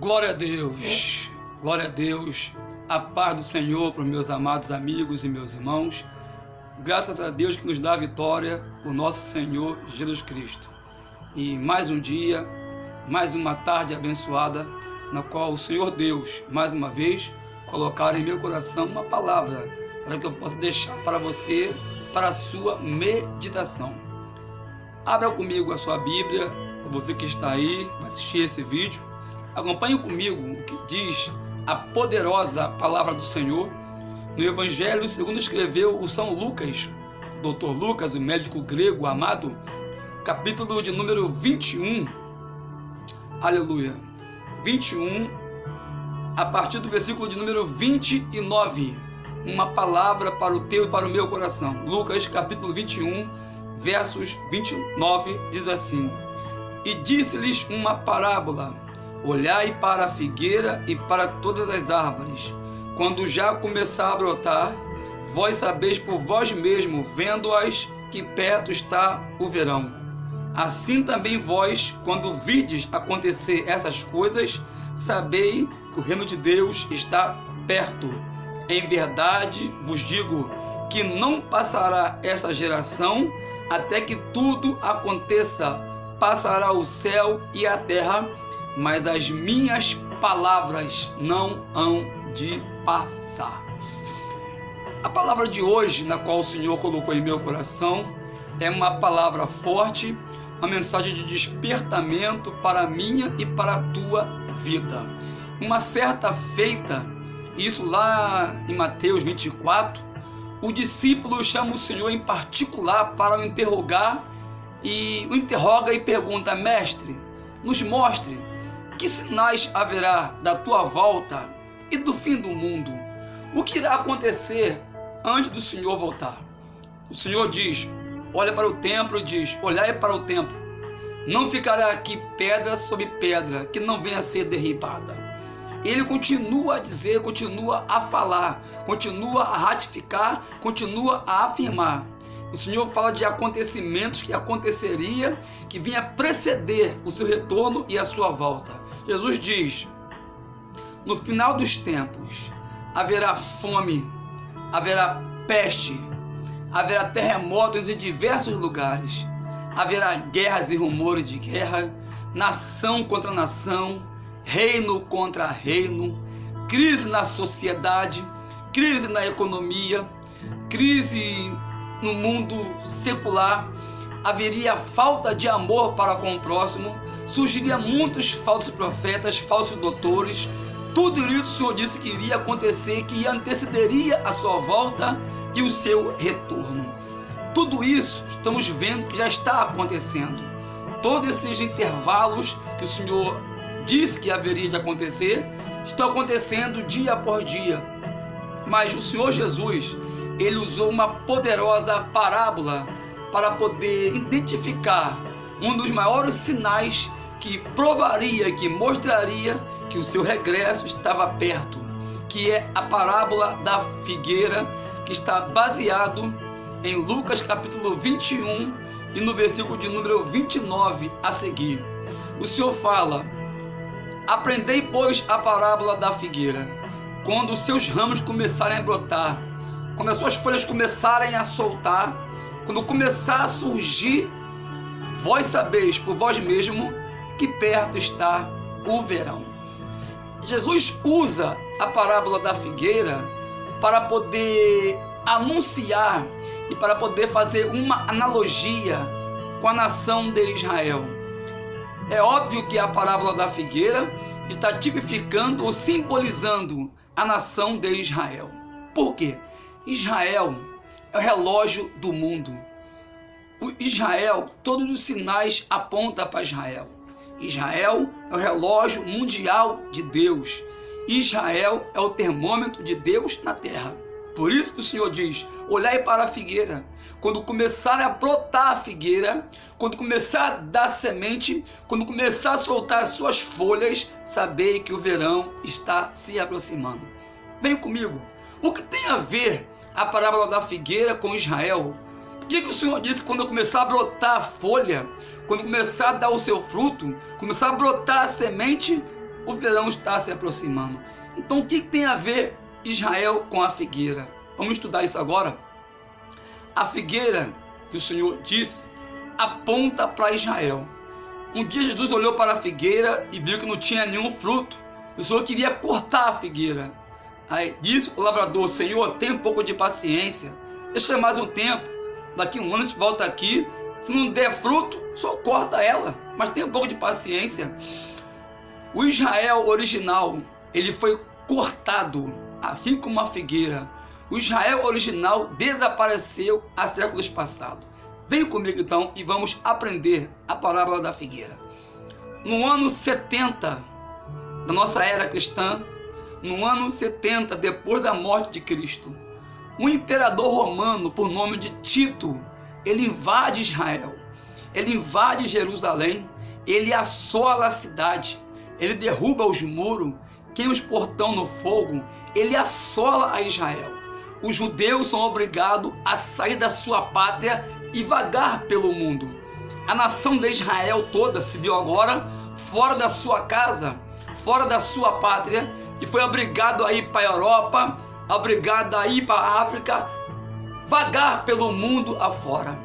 Glória a Deus, glória a Deus, a paz do Senhor para os meus amados amigos e meus irmãos, graças a Deus que nos dá a vitória, o nosso Senhor Jesus Cristo. E mais um dia, mais uma tarde abençoada, na qual o Senhor Deus, mais uma vez, colocar em meu coração uma palavra, para que eu possa deixar para você, para a sua meditação. Abra comigo a sua Bíblia, para você que está aí, vai assistir esse vídeo. Acompanhe comigo o que diz a poderosa palavra do Senhor no Evangelho segundo escreveu o São Lucas, Dr. Lucas, o médico grego amado, capítulo de número 21, aleluia, 21, a partir do versículo de número 29, uma palavra para o teu e para o meu coração. Lucas, capítulo 21, versos 29, diz assim: E disse-lhes uma parábola: Olhai para a figueira e para todas as árvores. Quando já começar a brotar, vós sabeis por vós mesmos, vendo-as, que perto está o verão. Assim também vós, quando virdes acontecer essas coisas, sabei que o reino de Deus está perto. Em verdade vos digo que não passará essa geração até que tudo aconteça. Passará o céu e a terra, mas as minhas palavras não hão de passar. A palavra de hoje, na qual o Senhor colocou em meu coração, é uma palavra forte, uma mensagem de despertamento para a minha e para a tua vida. Uma certa feita, isso lá em Mateus 24, o discípulo chama o Senhor em particular para o interrogar, e o interroga e pergunta: Mestre, nos mostre que sinais haverá da tua volta e do fim do mundo? O que irá acontecer antes do Senhor voltar? O Senhor diz: olha para o templo e diz: olhai para o templo. Não ficará aqui pedra sobre pedra que não venha a ser derribada. Ele continua a dizer, continua a falar, continua a ratificar, continua a afirmar. O Senhor fala de acontecimentos que aconteceria, que vinha preceder o seu retorno e a sua volta. Jesus diz: no final dos tempos haverá fome, haverá peste, haverá terremotos em diversos lugares, haverá guerras e rumores de guerra, nação contra nação, reino contra reino, crise na sociedade, crise na economia, crise no mundo secular, haveria falta de amor para com o próximo, surgiria muitos falsos profetas, falsos doutores. Tudo isso o Senhor disse que iria acontecer, que antecederia a sua volta e o seu retorno. Tudo isso estamos vendo que já está acontecendo. Todos esses intervalos que o Senhor disse que haveria de acontecer, estão acontecendo dia após dia. Mas o Senhor Jesus, ele usou uma poderosa parábola para poder identificar um dos maiores sinais que provaria, que mostraria que o seu regresso estava perto, que é a parábola da figueira, que está baseado em Lucas capítulo 21 e no versículo de número 29 a seguir. O Senhor fala: aprendei, pois, a parábola da figueira. Quando os seus ramos começarem a brotar, quando as suas folhas começarem a soltar, quando começar a surgir, vós sabeis por vós mesmo que perto está o verão. Jesus usa a parábola da figueira para poder anunciar e para poder fazer uma analogia com a nação de Israel. É óbvio que a parábola da figueira está tipificando ou simbolizando a nação de Israel. Por quê? Israel é o relógio do mundo. Israel, todos os sinais apontam para Israel. Israel é o relógio mundial de Deus. Israel é o termômetro de Deus na terra. Por isso que o Senhor diz: olhai para a figueira. Quando começar a brotar a figueira, quando começar a dar semente, quando começar a soltar as suas folhas, sabei que o verão está se aproximando. Vem comigo. O que tem a ver a parábola da figueira com Israel? O que o Senhor disse? Quando começar a brotar a folha, quando começar a dar o seu fruto, começar a brotar a semente, o verão está se aproximando. Então o que tem a ver Israel com a figueira? Vamos estudar isso agora. A figueira, que o Senhor disse, aponta para Israel. Um dia Jesus olhou para a figueira e viu que não tinha nenhum fruto. O Senhor queria cortar a figueira. Aí disse o lavrador: Senhor, tem um pouco de paciência, deixa mais um tempo, daqui um ano a gente volta aqui, se não der fruto, só corta ela, mas tem um pouco de paciência. O Israel original, ele foi cortado, assim como a figueira. O Israel original desapareceu há séculos passados. Venha comigo então e vamos aprender a parábola da figueira. No ano 70 da nossa era cristã, no ano 70 depois da morte de Cristo, um imperador romano por nome de Tito, ele invade Israel, ele invade Jerusalém, ele assola a cidade, ele derruba os muros, queima os portões no fogo, ele assola a Israel. Os judeus são obrigados a sair da sua pátria e vagar pelo mundo. A nação de Israel toda se viu agora fora da sua casa, fora da sua pátria, e foi obrigado a ir para a Europa, obrigado a ir para a África, vagar pelo mundo afora.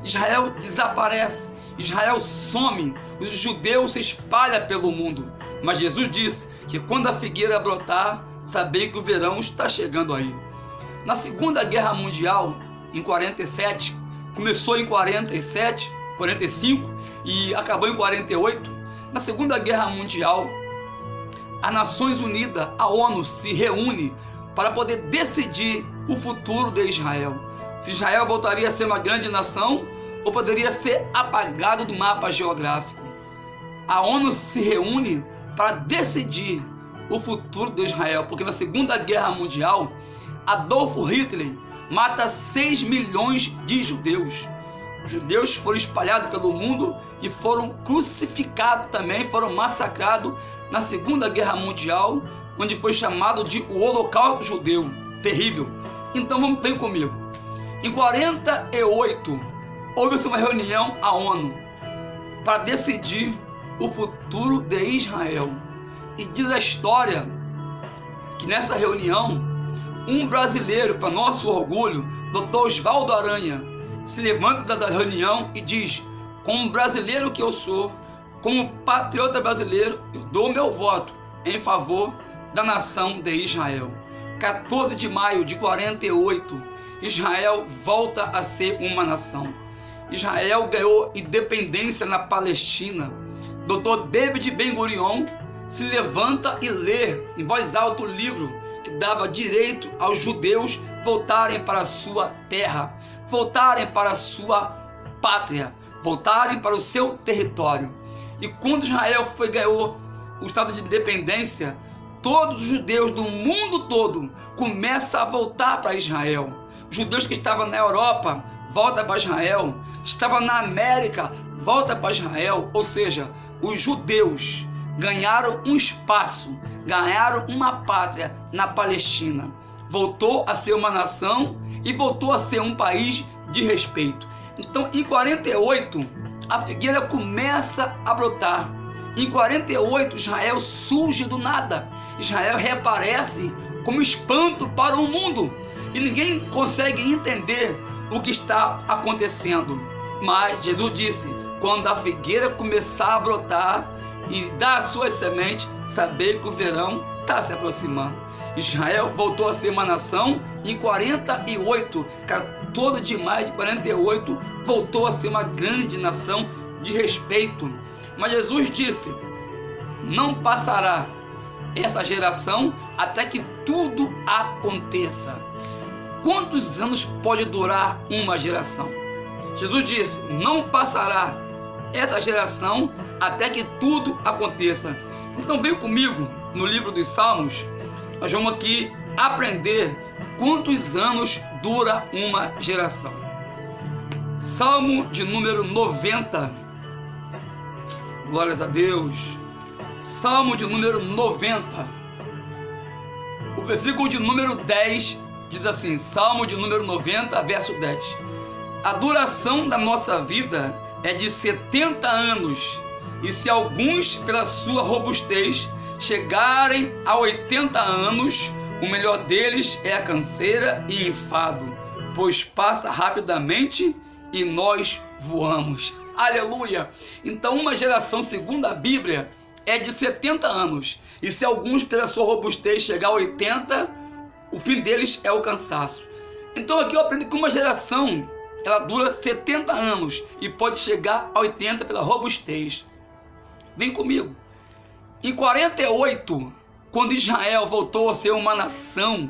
Israel desaparece, Israel some, os judeus se espalham pelo mundo. Mas Jesus disse que quando a figueira brotar, sabei que o verão está chegando aí. Na Segunda Guerra Mundial, em 47, começou em 47, 45 e acabou em 48. Na Segunda Guerra Mundial, as Nações Unidas, a ONU, se reúne para poder decidir o futuro de Israel. Se Israel voltaria a ser uma grande nação ou poderia ser apagado do mapa geográfico. A ONU se reúne para decidir o futuro de Israel, porque na Segunda Guerra Mundial, Adolf Hitler mata 6 milhões de judeus. Os judeus foram espalhados pelo mundo e foram crucificados também, foram massacrados na Segunda Guerra Mundial, onde foi chamado de o Holocausto Judeu. Terrível. Então vem comigo. Em 48, houve-se uma reunião à ONU para decidir o futuro de Israel. E diz a história que nessa reunião, um brasileiro, para nosso orgulho, Dr. Oswaldo Aranha, se levanta da reunião e diz: como brasileiro que eu sou, como patriota brasileiro, eu dou meu voto em favor da nação de Israel. 14 de maio de 48, Israel volta a ser uma nação. Israel ganhou independência na Palestina. Dr. David Ben-Gurion se levanta e lê em voz alta o livro que dava direito aos judeus voltarem para a sua terra, voltarem para a sua pátria, voltarem para o seu território. E quando Israel ganhou o estado de independência, todos os judeus do mundo todo começam a voltar para Israel. Os judeus que estavam na Europa voltam para Israel, que estavam na América voltam para Israel. Ou seja, os judeus ganharam um espaço, ganharam uma pátria na Palestina. Voltou a ser uma nação e voltou a ser um país de respeito. Então, em 48, a figueira começa a brotar. Em 48, Israel surge do nada. Israel reaparece como espanto para o mundo. E ninguém consegue entender o que está acontecendo. Mas Jesus disse: quando a figueira começar a brotar e dar as suas sementes, saber que o verão está se aproximando. Israel voltou a ser uma nação em 48, 14 de maio de 48, voltou a ser uma grande nação de respeito. Mas Jesus disse: não passará essa geração até que tudo aconteça. Quantos anos pode durar uma geração? Jesus disse: não passará essa geração até que tudo aconteça. Então vem comigo no livro dos Salmos. Nós vamos aqui aprender quantos anos dura uma geração. Salmo de número 90. Glórias a Deus. Salmo de número 90. O versículo de número 10 diz assim: Salmo de número 90, verso 10. A duração da nossa vida é de 70 anos, E se alguns, pela sua robustez, chegarem a 80 anos, o melhor deles é a canseira e enfado, pois passa rapidamente e nós voamos. Aleluia! Então uma geração, segundo a Bíblia, é de 70 anos. E se alguns, pela sua robustez, chegar a 80, o fim deles é o cansaço. Então aqui eu aprendo que uma geração, ela dura 70 anos e pode chegar a 80 pela robustez. Vem comigo. Em 48, quando Israel voltou a ser uma nação,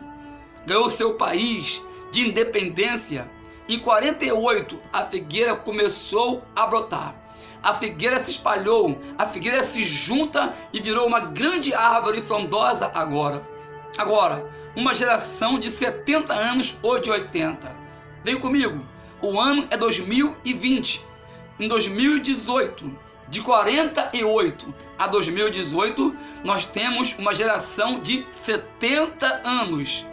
ganhou seu país de independência, em 48 a figueira começou a brotar. A figueira se espalhou, a figueira se junta e virou uma grande árvore frondosa agora. Agora, uma geração de 70 anos ou de 80. Vem comigo. O ano é 2020. Em 2018, de 48 a 2018, nós temos uma geração de 70 anos.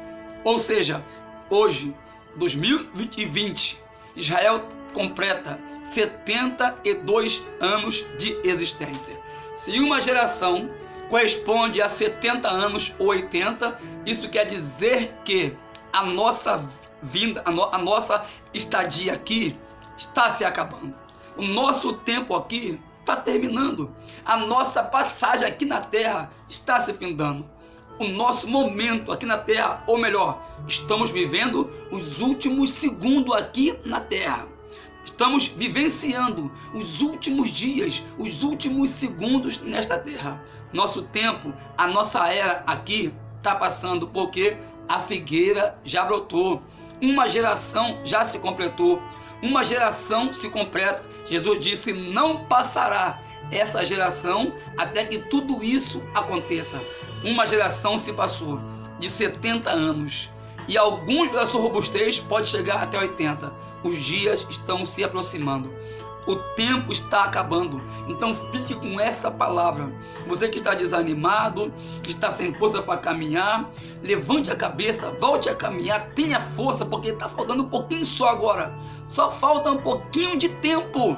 Ou seja, hoje, 2020, Israel completa 72 anos de existência. Se uma geração corresponde a 70 anos ou 80, isso quer dizer que a nossa vinda, a nossa estadia aqui está se acabando. O nosso tempo aqui está terminando. A nossa passagem aqui na terra está se findando. O nosso momento aqui na terra, ou melhor, estamos vivendo os últimos segundos aqui na terra. Estamos vivenciando os últimos dias, os últimos segundos nesta terra. Nosso tempo, a nossa era aqui está passando porque a figueira já brotou. Uma geração já se completou. Uma geração se completa. Jesus disse: não passará essa geração até que tudo isso aconteça. Uma geração se passou de 70 anos. E alguns, pela sua robustez, pode chegar até 80. Os dias estão se aproximando. O tempo está acabando. Então fique com essa palavra. Você que está desanimado, que está sem força para caminhar, levante a cabeça, volte a caminhar, tenha força, porque está faltando um pouquinho só agora. Só falta um pouquinho de tempo.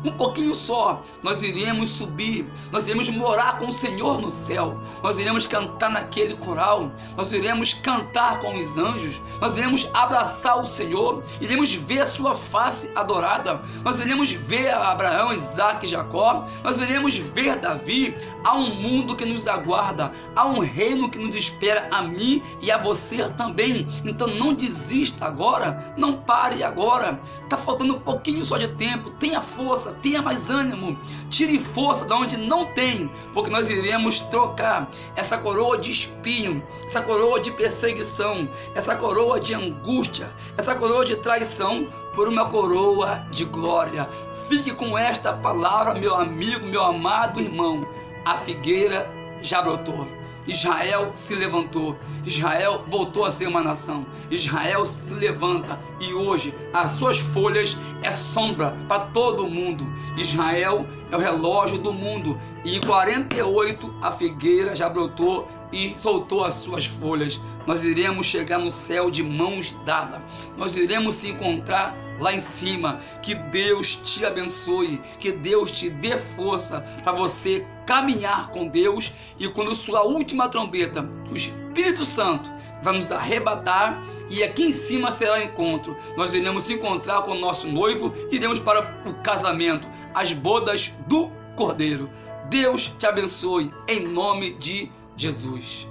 Um pouquinho só, nós iremos subir, nós iremos morar com o Senhor no céu, nós iremos cantar naquele coral, nós iremos cantar com os anjos, nós iremos abraçar o Senhor, iremos ver a sua face adorada, nós iremos ver Abraão, Isaac e Jacó, nós iremos ver Davi. Há um mundo que nos aguarda, há um reino que nos espera, a mim e a você também. Então não desista agora, não pare agora, está faltando um pouquinho só de tempo. Tenha força, tenha mais ânimo, tire força de onde não tem, porque nós iremos trocar essa coroa de espinho, essa coroa de perseguição, essa coroa de angústia, essa coroa de traição por uma coroa de glória. Fique com esta palavra, meu amigo, meu amado irmão. A figueira já brotou. Israel se levantou, Israel voltou a ser uma nação, Israel se levanta e hoje as suas folhas é sombra para todo mundo. Israel é o relógio do mundo e em 48 a figueira já brotou e soltou as suas folhas. Nós iremos chegar no céu de mãos dadas, nós iremos se encontrar lá em cima. Que Deus te abençoe, que Deus te dê força para você caminhar com Deus, e quando sua última trombeta, o Espírito Santo vai nos arrebatar e aqui em cima será o encontro. Nós iremos se encontrar com o nosso noivo, iremos para o casamento, as bodas do Cordeiro. Deus te abençoe em nome de Jesus.